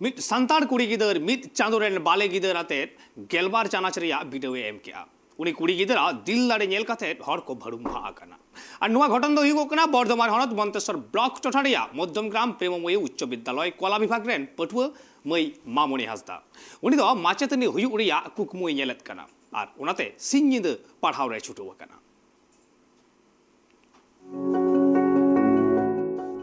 मिट संताड़ कुड़ी गिदर मिट चांदो रेन बाले गिदर आते गेलबार चानाच रिया वीडियो एम किया उनी कुड़ी गिदरा दिल दाड़े नेल काते हर को भड़ुम्भा आकना और नुआ घटन दो हुई कना बर्धमान हनत मंतेश्वर ब्लक टोठारिया मध्यमग्राम प्रेममयी उच्च विद्यालय कला विभाग रेन पटुआ मई मामनी हासदा उनी दो माचेतनी हुई उड़िया कुकमुई नेलेत कना और उनाते सिंह निद पढ़ाव रे छुटो कना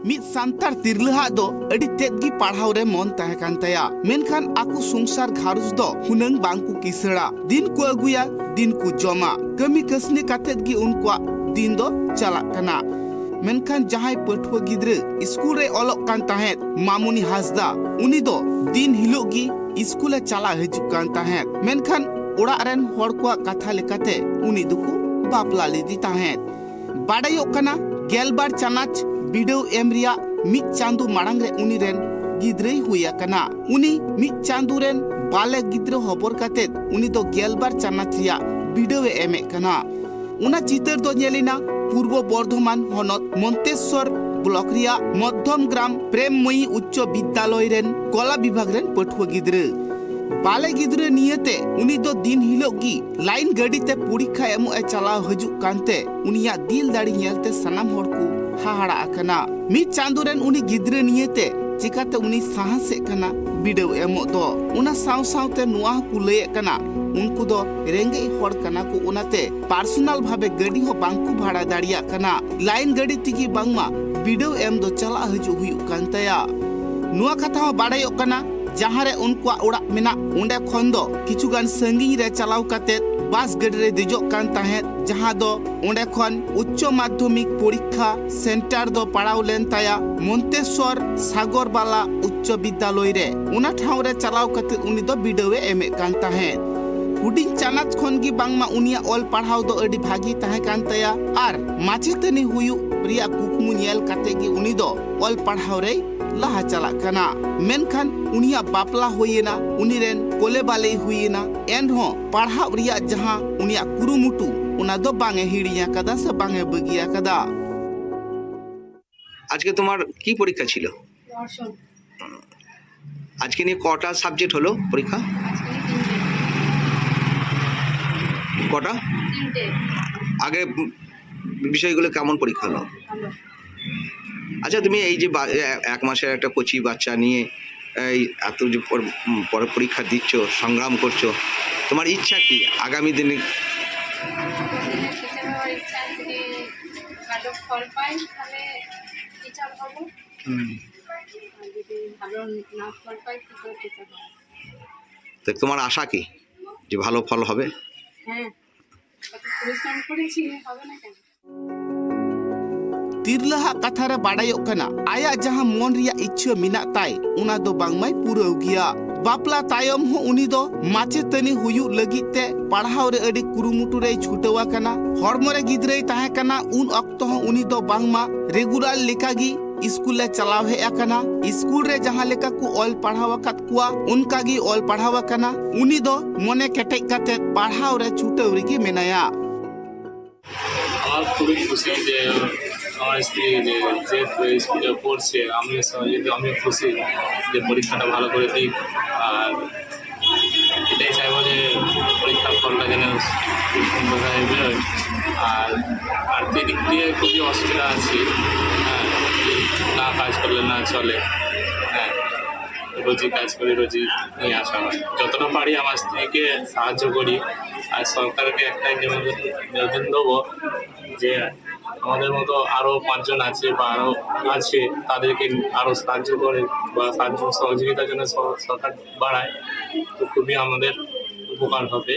मित सांतार तिरलहा दो अड़ी तेद गी पढ़ाव रे मन तहे कान तया मेनखान आकु संसार घारुज दो हुनंग बांकु किसड़ा दिन को अगुया दिन को जमा कमी कसनी कातेद गी उनकुआ दिन दो चला कना मेनखान जहां पठुआ गिद्रे स्कूल रे ओलोक कान तहे मामुनी हासदा उनी दो दिन हिलोग गी स्कूल चला हजु कान तहे मेनखान ओड़ा रेन होड़ को कथा लेकाते उनी दुकु बापला लेदी तहे बाडायो कना गेलबार चानाच वीडियो एम रिया मित चांदू मांग रे उनी रेन गिद्रई हुया कना उनी मित चांदू रेन बाले गिद्र हबर काते उनी दो गेलबार चानाच रिया वीडियो एमे कना उना चितर दो नेलिना पूर्व बर्धमान हनत मंतेश्वर ब्लॉक रिया मध्यम ग्राम प्रेममयी उच्च विद्यालय रेन कला विभाग रेन पठुआ गिद्र बाले गिद्र नियते उनी दो दिन हिलोगी लाइन गाड़ी ते परीक्षा एमो ए चला हजु कांते उनिया दिल दाड़ी नेलते सनाम होड़ को हाहाड़ा अकना मित चांदो रेन उनी गिद्र नियते चिकाते उनी साहस कना वीडियो एमो दो उना साव सावते नुआ को लय कना उनको दो रेंगे होड़ कना को उनाते पर्सनल भाबे गाड़ी हो बांकु भाड़ा दाड़िया कना लाइन गाड़ी तिगी बांगमा वीडियो एम दो चला हजु हुयु कांतया नुआ कथा बाड़ायो कना जहां रे उनको ओड़ा मेना उंडे खन दो किछुगान संगिनी रे चलाव काते बस गाड़ी रे देजो कान ताहे जहां दो उंडे खन उच्च माध्यमिक परीक्षा सेंटर दो पड़ाव लेन ताया मंतेश्वर सागरबाला उच्च विद्यालय रे उना ठाव रे चलाव काते उनी दो वीडियो एमे कान ताहे हुडिंग चानाच खन गी बांगमा उनिया ऑल पढ़ाव दो अडी भागी ताहे कान ताया आर माचेतनी हुयु रिया कुकमु नेल काते गी उनी दो ऑल पढ़ाव रे लाहा चला कना मेनखान उनिया बापला होयेना उनी रेन कोले बाले हुयेना एनहो पढ़ाव रिया जहां उनिया कुरुमुटु उना दो बांगे हिड़िया कदा से बांगे बगिया कदा আজকে তোমার কি পরীক্ষা ছিল দর্শন আজকে নিয়ে কটা সাবজেক্ট হলো পরীক্ষা কটা তিনটে আগে বিষয়গুলো কেমন পরীক্ষা হলো ভালো আচ্ছা তুমি এই যে এক মাসের একটা কচি বাচ্চা নিয়ে এই এত যে পরে পরীক্ষা দিচ্ছ সংগ্রাম করছো তোমার ইচ্ছা কি আগামী দিনে টিচার হওয়ার ইচ্ছা যদি ভালো ফল পাই তাহলে টিচার হবো আর যদি ভালো না ফল পাই কি করে টিচার হবো তো তোমার আশা কি যে ভালো ফল হবে হ্যাঁ কত পরিশ্রম করেছি হবে না কেন तिरलहा कथा रे बाड़ायो कना आया जहां मन रिया इच्छा मिना ताई उना दो बांगमाय पुरौ गिया बापला तायम हो उनी दो माचेतनी हुयु लगिते पढ़ाव रे अडी कुरुमुटु रे छुटवा कना हरमो रे गिद्रे ताहे कना उन अक्तो हो उनी दो बांगमा रेगुलर लेकागी स्कूल ले चलाव हे कना स्कूल रे जहां लेका को ऑल पढ़ावा कत कुआ उनका गी ऑल पढ़ावा कना उनी दो मने केटे काते पढ़ाव रे छुटौ रे मेनाया আমার খুবই খুশি যে আমার স্ত্রী যে স্কুলে পড়ছে আমি খুশি যে পরীক্ষাটা ভালো করে দিই আর এটাই চাইবো যে পরীক্ষার ফলটা যেন খুব সুন্দরভাবে বেরোয় আর আর্থিক দিক দিয়ে খুবই অসুবিধা আছি হ্যাঁ না কাজ করলে না চলে হ্যাঁ রোজি কাজ করি রোজি নিয়ে আসা হয় যতটা পারি আমার স্ত্রীকে সাহায্য করি আর সরকারকে একটাই নিবেদন দেবো যে আমাদের মতো আরও 5 জন আছে বা আরও আছে তাদেরকে আরও সাহায্য করে বা সাহায্য সহযোগিতার জন্য সরকার বাড়ায় তো খুবই আমাদের উপকার হবে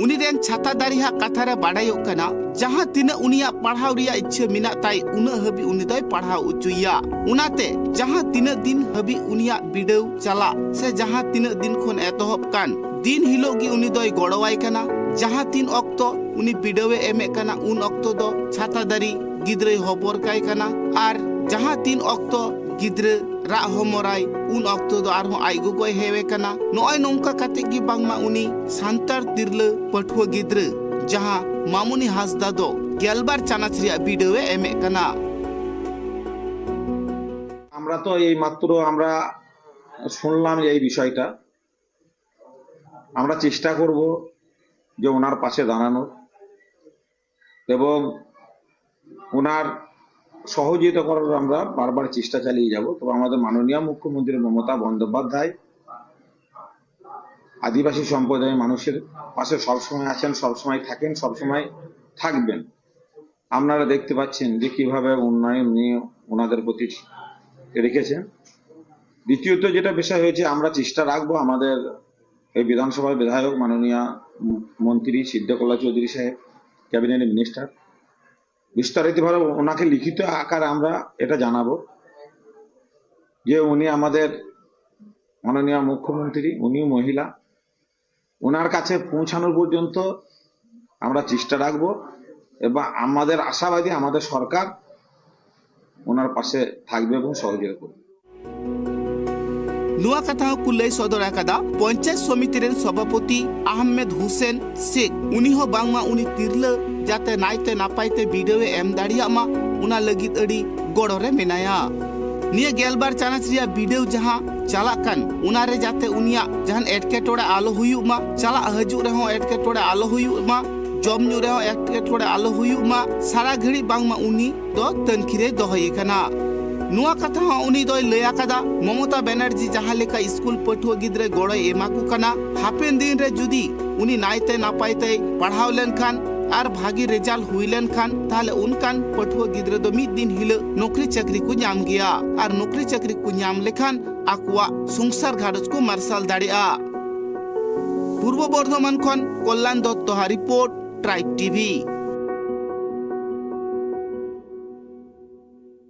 उनी रेन छाता दारिहा कथा रे बाड़ायो कना जहां तिना उनिया पढ़ाव रिया इच्छा मिना ताई उना हबी उनी दोय पढ़ाव उचुया उनाते जहां तिना दिन हबी उनिया वीडियो चला से जहां तिना दिन खन एतहब कान दिन हिलोगी उनी दोय गड़वाय कना जहां तीन अक्तो उनी वीडियो एमे कना उन अक्तो दो छाता दारी गिद्रे हबर काय कना आर जहां तीन अक्तो गिद्रे रा हमराय उन अक्तो दो आर हो आइगो गोय हेवे कना नय नोंका काते गी बांगमा उनी सांतार तिरले पठुआ गिद्रे जहां मामुनी हासदा दो गेलबार चानाच रिया वीडियो एमे कना আমরা তো এই মাত্র আমরা শুনলাম এই বিষয়টা, আমরা চেষ্টা করব যে ওনার পাশে দাঁড়ানোর এবং ওনার সহযোগিতা করার আমরা বারবার চেষ্টা চালিয়ে যাব। তবে আমাদের মাননীয় মুখ্যমন্ত্রী মমতা বন্দ্যোপাধ্যায় আদিবাসী সম্প্রদায়ের মানুষের পাশে সবসময় আছেন, সবসময় থাকেন, সবসময় থাকবেন। আপনারা দেখতে পাচ্ছেন যে কিভাবে উন্নয়ন নিয়ে ওনাদের প্রতি রেখেছেন। দ্বিতীয়ত যেটা বিষয় হয়েছে, আমরা চেষ্টা রাখবো আমাদের এই বিধানসভার বিধায়ক মাননীয় মন্ত্রী সিদ্ধকলা চৌধুরী সাহেব, ক্যাবিনেট মিনিস্টার, বিস্তারিতভাবে ওনাকে লিখিত আকারে আমরা এটা জানাবো যে উনি আমাদের মাননীয় মুখ্যমন্ত্রী, উনি মহিলা, ওনার কাছে পৌঁছানোর পর্যন্ত আমরা চেষ্টা রাখবো এবং আমাদের আশাবাদী আমাদের সরকার ওনার পাশে থাকবে এবং সহযোগিতা করবে। नुआ कथा कुलई सदर आकादा पंचायत समिति रेन सभापति अहमेद हुसैन शेख उनी हो बांगमा उनी तिरला जाते नाइते नापाइते वीडियो एम दाड़िया मा उना लगित अड़ी गड़ो रे मेनाया। निया गेलबार चानच रिया वीडियो जहां चला कन उना रे जाते उनिया जहां एटकेटोड़े आलो हुयु मा चला हजु रे हो एटकेटोड़े आलो हुयु मा जम न्यू रे हो एटकेटोड़े आलो हुयु मा सारा घड़ी बांगमा उनी दो तनखिरे दोहय कना। नुआ कथा उनी दो लया कदा ममता बनर्जी जहां लेका स्कूल पठुआ गिद्रे गोड़े एमाकु कना हापेन दिन रे जुदी उनी नाइते नापाइते पढ़ाव लेन खान और भागी रिजल्ट हुई लेन खान ताले उनकान पठुआ गिद्रे दो मिद दिन हिल नौकरी चाकरी को नाम गया और नौकरी चाकरी को नाम लेखान आकुआ संसार घारज को मार्शल दाड़िया। पूर्व बर्धमान खन कल्याण दत्त रिपोर्ट ट्राइब टीवी।